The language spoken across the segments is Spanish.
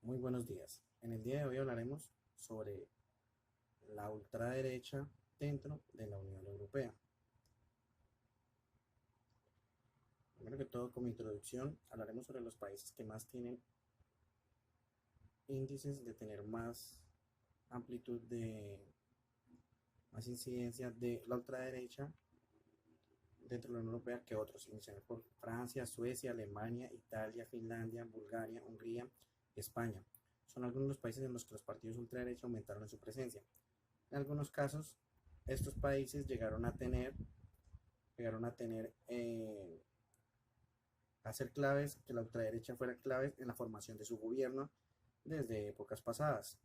Muy buenos días. En el día de hoy hablaremos sobre la ultraderecha dentro de la Unión Europea. Primero que todo, como introducción, hablaremos sobre los países que más tienen índices de tener más amplitud más incidencia de la ultraderecha dentro de la Unión Europea que otros, iniciando por Francia, Suecia, Alemania, Italia, Finlandia, Bulgaria, Hungría y España. Son algunos de los países en los que los partidos ultraderecha aumentaron en su presencia. En algunos casos, estos países a ser claves, que la ultraderecha fuera claves en la formación de su gobierno desde épocas pasadas.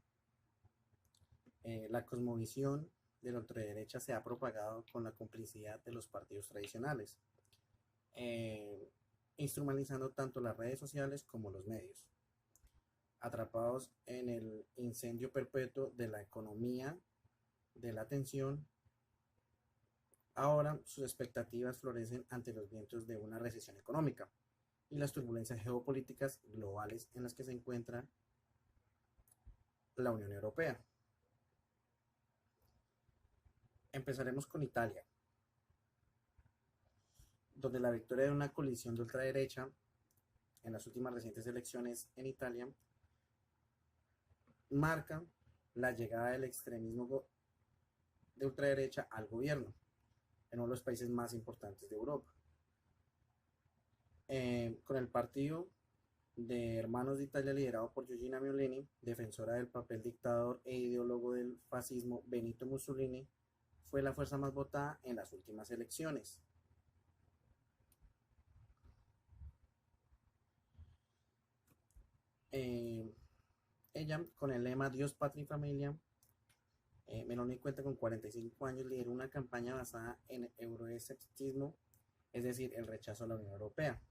La cosmovisión de la ultraderecha se ha propagado con la complicidad de los partidos tradicionales, eh, instrumentalizando tanto las redes sociales como los medios, atrapados en el incendio perpetuo de la economía, de la atención. Ahora sus expectativas florecen ante los vientos de una recesión económica y las turbulencias geopolíticas globales en las que se encuentra la Unión Europea. Empezaremos con Italia, donde la victoria de una coalición de ultraderecha en las últimas recientes elecciones en Italia marca la llegada del extremismo de ultraderecha al gobierno en uno de los países más importantes de Europa. Con el partido de Hermanos de Italia liderado por Giorgia Meloni, defensora del papel dictador e ideólogo del fascismo Benito Mussolini, fue la fuerza más votada en las últimas elecciones. Eh, Ella, con el lema Dios, Patria y Familia, Meloni cuenta con 45 años, lideró una campaña basada en el euroescepticismo, es decir, el rechazo a la Unión Europea,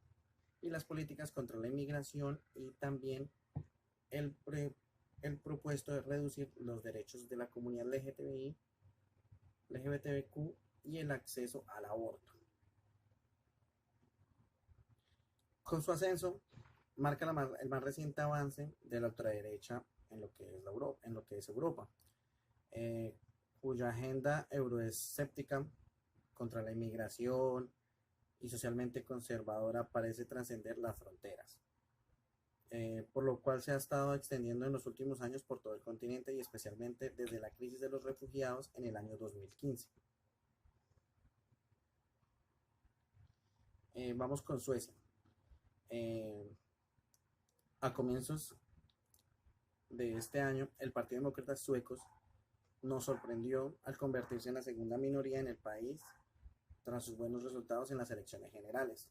y las políticas contra la inmigración y también el, pre, el propuesto de reducir los derechos de la comunidad LGBTQ y el acceso al aborto. Con su ascenso, marca el más reciente avance de la ultraderecha en lo que es, Europa, eh, cuya agenda euroescéptica contra la inmigración y socialmente conservadora parece trascender las fronteras, por lo cual se ha estado extendiendo en los últimos años por todo el continente y especialmente desde la crisis de los refugiados en el año 2015. Vamos con Suecia. Eh, a comienzos de este año, el Partido Demócrata Suecos nos sorprendió al convertirse en la segunda minoría en el país tras sus buenos resultados en las elecciones generales.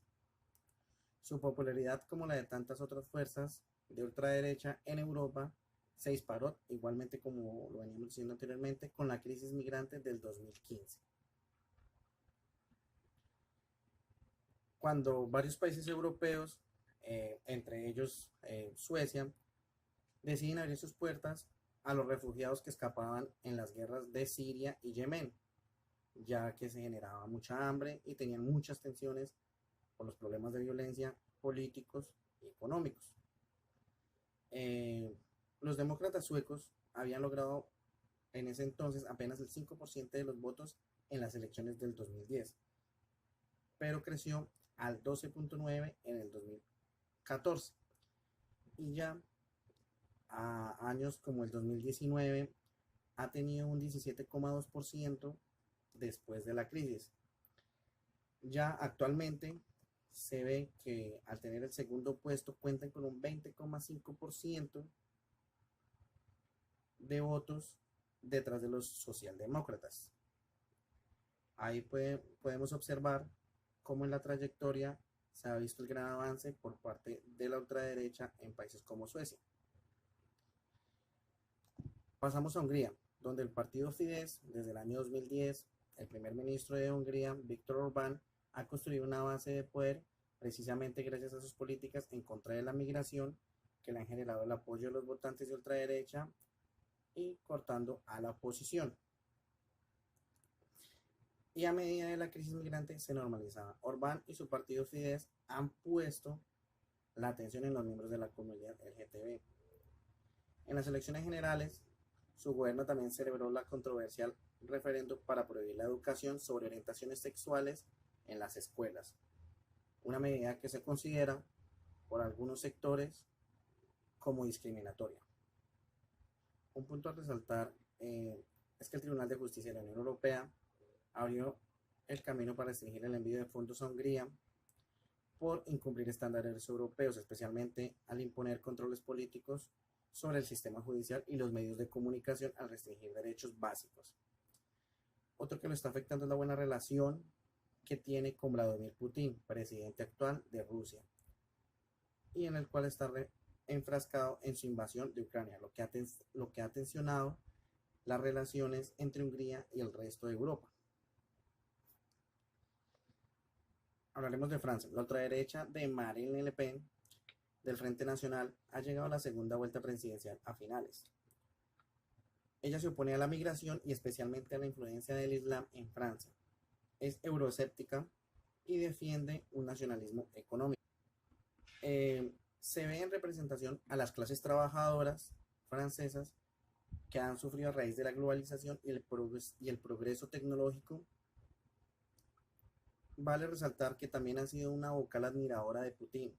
Su popularidad, como la de tantas otras fuerzas de ultraderecha en Europa, se disparó, igualmente como lo veníamos diciendo anteriormente, con la crisis migrante del 2015, cuando varios países europeos, entre ellos Suecia, deciden abrir sus puertas a los refugiados que escapaban en las guerras de Siria y Yemen, ya que se generaba mucha hambre y tenían muchas tensiones por los problemas de violencia políticos y económicos. Eh, los demócratas suecos habían logrado en ese entonces apenas el 5% de los votos en las elecciones del 2010, pero creció al 12.9% en el 2014 y ya a años como el 2019 ha tenido un 17,2% después de la crisis. Ya actualmente se ve que al tener el segundo puesto cuentan con un 20,5% de votos detrás de los socialdemócratas. Ahí podemos observar cómo en la trayectoria se ha visto el gran avance por parte de la ultraderecha en países como Suecia. Pasamos a Hungría, donde el partido Fidesz, desde el año 2010, el primer ministro de Hungría, Viktor Orbán, ha construido una base de poder precisamente gracias a sus políticas en contra de la migración, que le han generado el apoyo de los votantes de ultraderecha y cortando a la oposición. Y a medida de la crisis migrante se normalizaba. Orbán y su partido Fidesz han puesto la atención en los miembros de la comunidad LGTB. En las elecciones generales, su gobierno también celebró la controversial referendo para prohibir la educación sobre orientaciones sexuales en las escuelas, una medida que se considera por algunos sectores como discriminatoria. Un punto a resaltar es que el Tribunal de Justicia de la Unión Europea abrió el camino para restringir el envío de fondos a Hungría por incumplir estándares europeos, especialmente al imponer controles políticos sobre el sistema judicial y los medios de comunicación al restringir derechos básicos. Otro que lo está afectando es la buena relación que tiene con Vladimir Putin, presidente actual de Rusia, y en el cual está enfrascado en su invasión de Ucrania, lo que ha tensionado las relaciones entre Hungría y el resto de Europa. Hablaremos de Francia. La ultraderecha de Marine Le Pen del Frente Nacional ha llegado a la segunda vuelta presidencial a finales. Ella se opone a la migración y especialmente a la influencia del Islam en Francia. Es euroescéptica y defiende un nacionalismo económico. Se ve en representación a las clases trabajadoras francesas que han sufrido a raíz de la globalización y el progreso tecnológico. Vale resaltar que también ha sido una vocal admiradora de Putin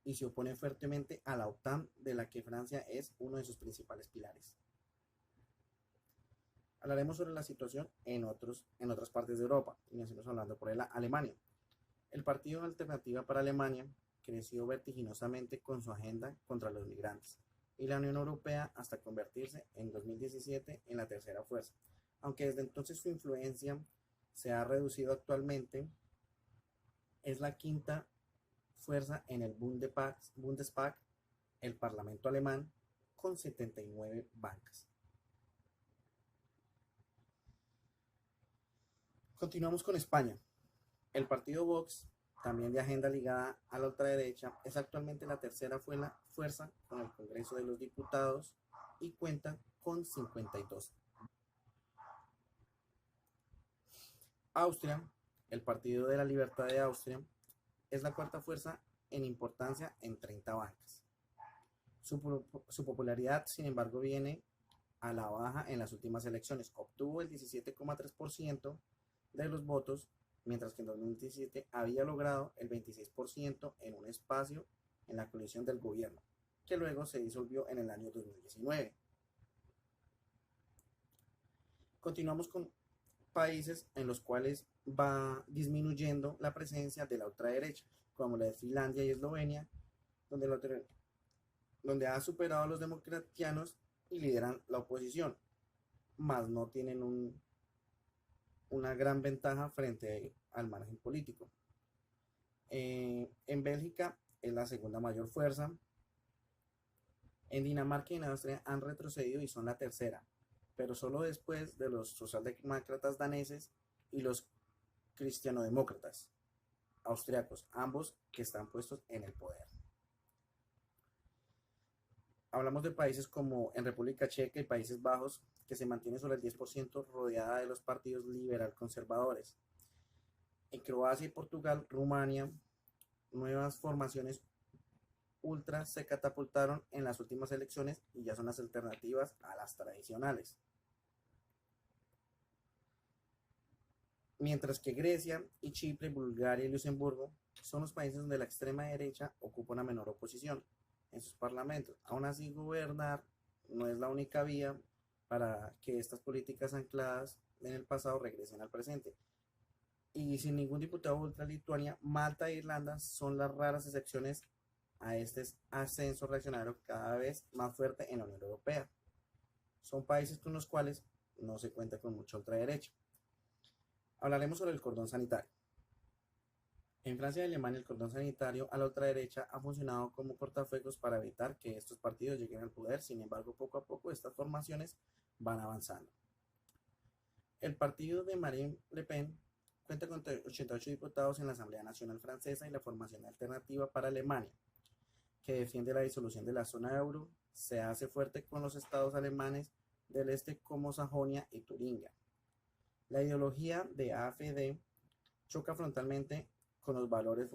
y se opone fuertemente a la OTAN, de la que Francia es uno de sus principales pilares. Hablaremos sobre la situación en otras partes de Europa, iniciamos hablando por Alemania. El Partido Alternativa para Alemania creció vertiginosamente con su agenda contra los migrantes y la Unión Europea hasta convertirse en 2017 en la tercera fuerza, aunque desde entonces su influencia se ha reducido. Actualmente es la quinta fuerza en el Bundestag, el Parlamento alemán, con 79 bancas. Continuamos con España. El partido Vox, también de agenda ligada a la ultraderecha, es actualmente la tercera fuerza con el Congreso de los Diputados y cuenta con 52. Austria, el Partido de la Libertad de Austria, es la cuarta fuerza en importancia en 30 bancas. Su popularidad, sin embargo, viene a la baja en las últimas elecciones. Obtuvo el 17,3% de los votos, mientras que en 2017 había logrado el 26% en un espacio en la coalición del gobierno, que luego se disolvió en el año 2019. Continuamos con países en los cuales va disminuyendo la presencia de la ultraderecha, como la de Finlandia y Eslovenia, donde ha superado a los democratianos y lideran la oposición, mas no tienen una gran ventaja frente al margen político. En Bélgica es la segunda mayor fuerza. En Dinamarca y en Austria han retrocedido y son la tercera, pero solo después de los socialdemócratas daneses y los cristianodemócratas austriacos, ambos que están puestos en el poder. Hablamos de países como en República Checa y Países Bajos, que se mantiene sobre el 10% rodeada de los partidos liberal conservadores. En Croacia y Portugal, Rumania, nuevas formaciones ultras se catapultaron en las últimas elecciones y ya son las alternativas a las tradicionales. Mientras que Grecia y Chipre, Bulgaria y Luxemburgo son los países donde la extrema derecha ocupa una menor oposición en sus parlamentos. Aún así, gobernar no es la única vía para que estas políticas ancladas en el pasado regresen al presente. Y sin ningún diputado ultra, Lituania, Malta e Irlanda son las raras excepciones a este ascenso reaccionario cada vez más fuerte en la Unión Europea. Son países con los cuales no se cuenta con mucha ultraderecha. Hablaremos sobre el cordón sanitario. En Francia y Alemania, el cordón sanitario a la ultraderecha ha funcionado como cortafuegos para evitar que estos partidos lleguen al poder. Sin embargo, poco a poco estas formaciones van avanzando. El partido de Marine Le Pen cuenta con 88 diputados en la Asamblea Nacional Francesa y la formación alternativa para Alemania, que defiende la disolución de la zona euro, se hace fuerte con los estados alemanes del este como Sajonia y Turingia. La ideología de AfD choca frontalmente con los valores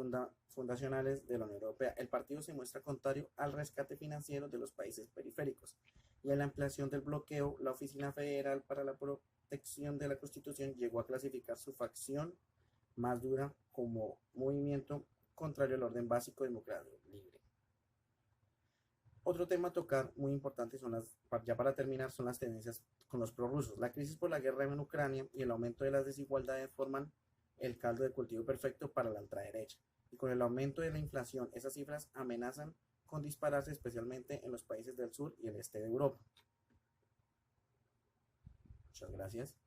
fundacionales de la Unión Europea. El partido se muestra contrario al rescate financiero de los países periféricos y a la ampliación del bloqueo. La Oficina Federal para la Protección de la Constitución llegó a clasificar su facción más dura como movimiento contrario al orden básico democrático libre. Otro tema a tocar muy importante ya para terminar, son las tendencias con los prorrusos. La crisis por la guerra en Ucrania y el aumento de las desigualdades forman el caldo de cultivo perfecto para la ultraderecha. Y con el aumento de la inflación, esas cifras amenazan con dispararse, especialmente en los países del sur y el este de Europa. Muchas gracias.